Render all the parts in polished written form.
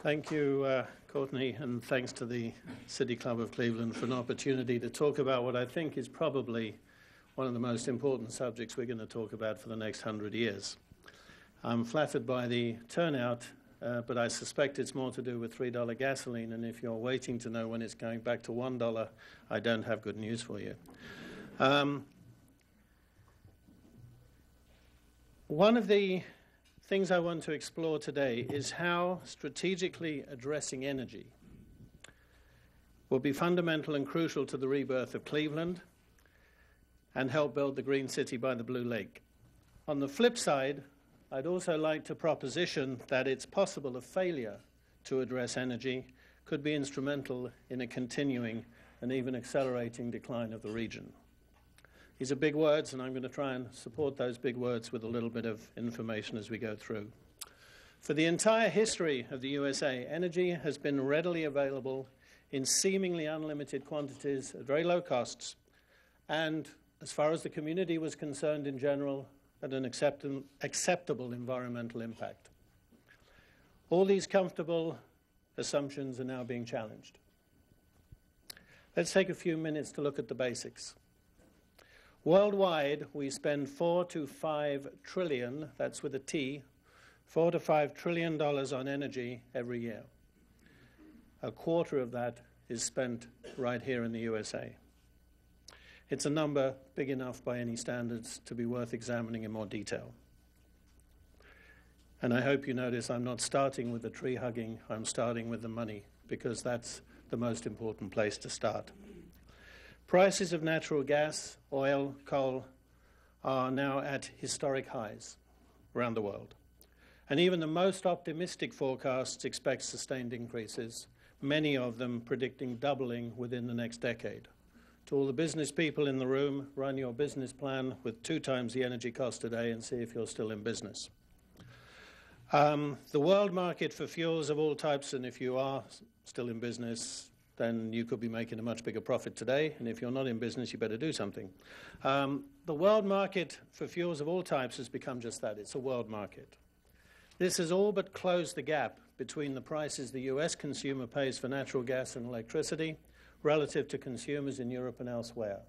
Thank you, Courtney, and thanks to the City Club of Cleveland for an opportunity to talk about what I think is probably one of the most important subjects we're going to talk about for the next 100 years. I'm flattered by the turnout, but I suspect it's more to do with $3 gasoline, and if you're waiting to know when it's going back to $1, I don't have good news for you. One of the things I want to explore today is how strategically addressing energy will be fundamental and crucial to the rebirth of Cleveland and help build the green city by the Blue Lake. On the flip side, I'd also like to proposition that it's possible a failure to address energy could be instrumental in a continuing and even accelerating decline of the region. These are big words, and I'm going to try and support those big words with a little bit of information as we go through. For the entire history of the USA, energy has been readily available in seemingly unlimited quantities at very low costs, and as far as the community was concerned in general, at an acceptable environmental impact. All these comfortable assumptions are now being challenged. Let's take a few minutes to look at the basics. Worldwide, we spend $4 to $5 trillion, that's with a T, $4 to $5 trillion on energy every year. A quarter of that is spent right here in the USA. It's a number big enough by any standards to be worth examining in more detail. And I hope you notice I'm not starting with the tree hugging, I'm starting with the money, because that's the most important place to start. Prices of natural gas, oil, coal are now at historic highs around the world. And even the most optimistic forecasts expect sustained increases, many of them predicting doubling within the next decade. To all the business people in the room, run your business plan with 2 times the energy cost today and see if you're still in business. The world market for fuels of all types, and if you are still in business, then you could be making a much bigger profit today, and if you're not in business, you better do something. The world market for fuels of all types has become just that. It's a world market. This has all but closed the gap between the prices the US consumer pays for natural gas and electricity relative to consumers in Europe and elsewhere.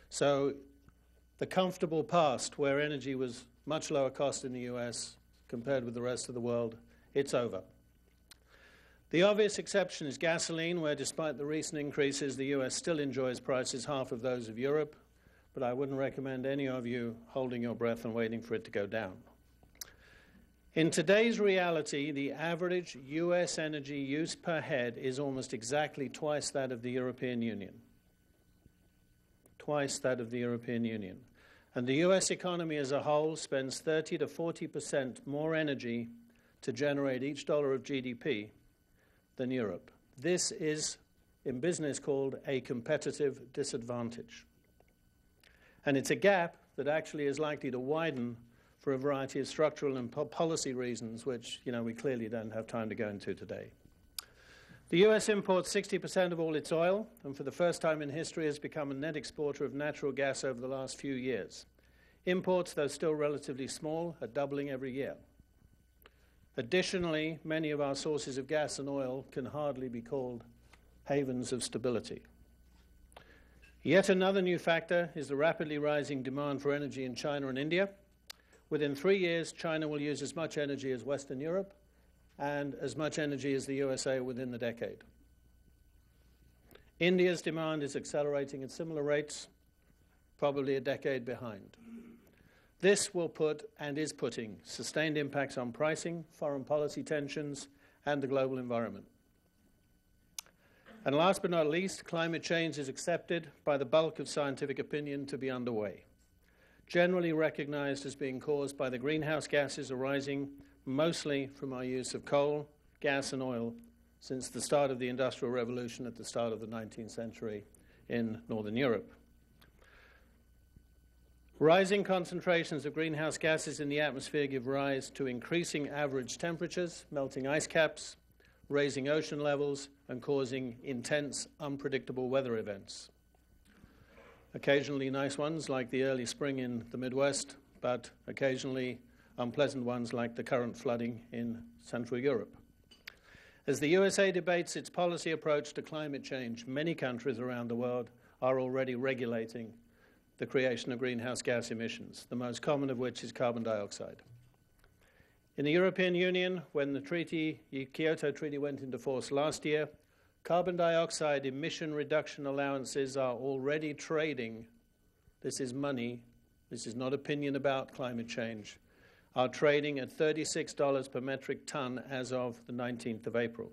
So the comfortable past where energy was much lower cost in the US compared with the rest of the world, it's over. The obvious exception is gasoline, where despite the recent increases, the US still enjoys prices half of those of Europe, but I wouldn't recommend any of you holding your breath and waiting for it to go down. In today's reality, the average US energy use per head is almost exactly twice that of the European Union. Twice that of the European Union. And the US economy as a whole spends 30 to 40% more energy to generate each dollar of GDP than Europe. This is, in business, called a competitive disadvantage. And it's a gap that actually is likely to widen for a variety of structural and policy reasons, which, we clearly don't have time to go into today. The US imports 60% of all its oil, and for the first time in history has become a net exporter of natural gas over the last few years. Imports, though still relatively small, are doubling every year. Additionally, many of our sources of gas and oil can hardly be called havens of stability. Yet another new factor is the rapidly rising demand for energy in China and India. Within 3 years, China will use as much energy as Western Europe and as much energy as the USA within the decade. India's demand is accelerating at similar rates, probably a decade behind. This will put, and is putting, sustained impacts on pricing, foreign policy tensions, and the global environment. And last but not least, climate change is accepted by the bulk of scientific opinion to be underway, generally recognized as being caused by the greenhouse gases arising mostly from our use of coal, gas, and oil since the start of the Industrial Revolution at the start of the 19th century in Northern Europe. Rising concentrations of greenhouse gases in the atmosphere give rise to increasing average temperatures, melting ice caps, raising ocean levels, and causing intense, unpredictable weather events. Occasionally nice ones like the early spring in the Midwest, but occasionally unpleasant ones like the current flooding in Central Europe. As the USA debates its policy approach to climate change, many countries around the world are already regulating the creation of greenhouse gas emissions, the most common of which is carbon dioxide. In the European Union, when the Kyoto Treaty went into force last year, carbon dioxide emission reduction allowances are already trading. This is money. This is not opinion about climate change. Are trading at $36 per metric ton as of the 19th of April.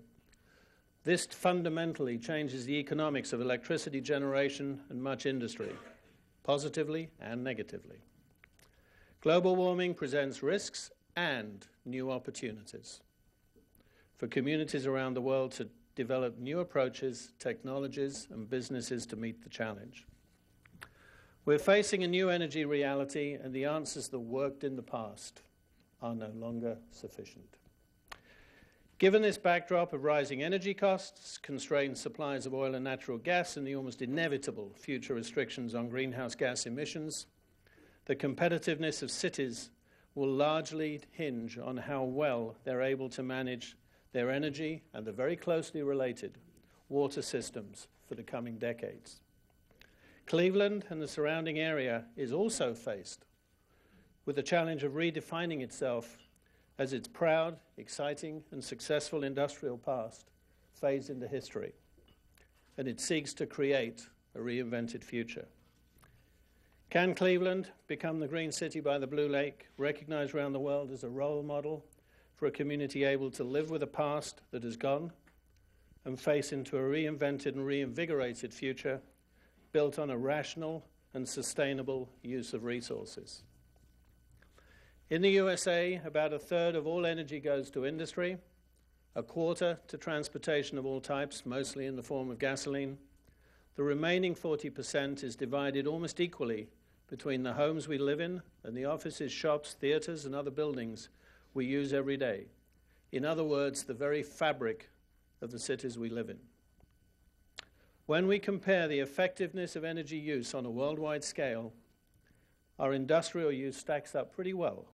This fundamentally changes the economics of electricity generation and much industry, positively and negatively. Global warming presents risks and new opportunities for communities around the world to develop new approaches, technologies, and businesses to meet the challenge. We're facing a new energy reality, and the answers that worked in the past are no longer sufficient. Given this backdrop of rising energy costs, constrained supplies of oil and natural gas, and the almost inevitable future restrictions on greenhouse gas emissions, the competitiveness of cities will largely hinge on how well they're able to manage their energy and the very closely related water systems for the coming decades. Cleveland and the surrounding area is also faced with the challenge of redefining itself as its proud, exciting, and successful industrial past fades into history, and it seeks to create a reinvented future. Can Cleveland become the green city by the Blue Lake, recognized around the world as a role model for a community able to live with a past that has gone and face into a reinvented and reinvigorated future built on a rational and sustainable use of resources? In the USA, about a third of all energy goes to industry, a quarter to transportation of all types, mostly in the form of gasoline. The remaining 40% is divided almost equally between the homes we live in and the offices, shops, theaters, and other buildings we use every day. In other words, the very fabric of the cities we live in. When we compare the effectiveness of energy use on a worldwide scale, our industrial use stacks up pretty well